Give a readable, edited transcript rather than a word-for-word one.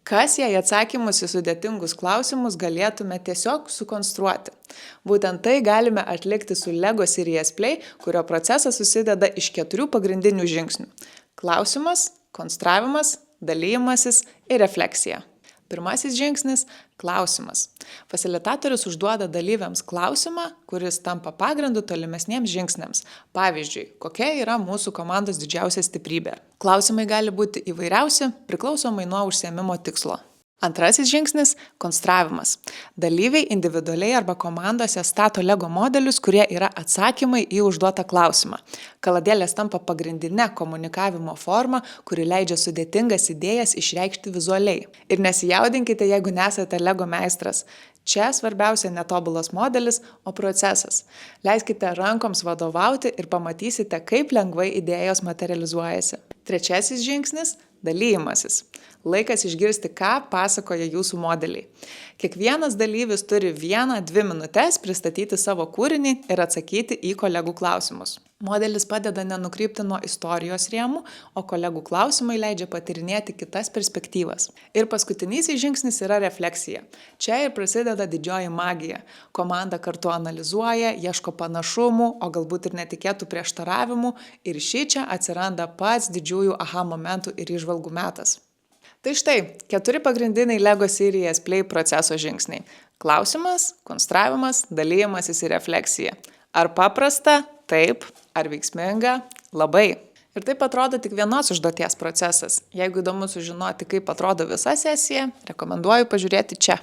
Kas jei atsakymus į sudėtingus klausimus galėtume tiesiog sukonstruoti? Būtent tai galime atlikti su LEGO Series Play, kurio procesas susideda iš 4 pagrindinių žingsnių. Klausimas, konstravimas, dalijimasis ir refleksija. Pirmasis žingsnis – klausimas. Fasilitatorius užduoda dalyviams klausimą, kuris tampa pagrindu tolimesniems žingsniams. Pavyzdžiui, kokia yra mūsų komandos didžiausia stiprybė? Klausimai gali būti įvairiausi, priklausomai nuo užsiėmimo tikslo. Antrasis žingsnis – konstravimas. Dalyviai individualiai arba komandose stato LEGO modelius, kurie yra atsakymai į užduotą klausimą. Kaladėlės tampa pagrindinė komunikavimo forma, kuri leidžia sudėtingas idėjas išreikšti vizualiai. Ir nesijaudinkite, jeigu nesate LEGO meistras. Čia svarbiausia netobulas modelis, o procesas. Leiskite rankoms vadovauti ir pamatysite, kaip lengvai idėjos materializuojasi. Trečiasis žingsnis – dalijimasis. Laikas išgirsti, ką pasakoja jūsų modeliai. Kiekvienas dalyvis turi 1-2 minutes pristatyti savo kūrinį ir atsakyti į kolegų klausimus. Modelis padeda nenukrypti nuo istorijos rėmų, o kolegų klausimai leidžia patyrinėti kitas perspektyvas. Ir paskutinysis žingsnis yra refleksija. Čia ir prasideda didžioji magija. Komanda kartu analizuoja, ieško panašumų, o galbūt ir netikėtų prieštaravimų, ir šičia atsiranda pats didžiųjų aha momentų ir įžvalgų metas. Tai štai, 4 pagrindiniai LEGO Series Play proceso žingsniai. Klausimas, konstravimas, dalijimasis ir refleksija. Ar paprasta? Taip. Ar veiksminga? Labai. Ir taip atrodo tik vienos užduoties procesas. Jeigu įdomu sužinoti, kaip atrodo visa sesija, rekomenduoju pažiūrėti čia.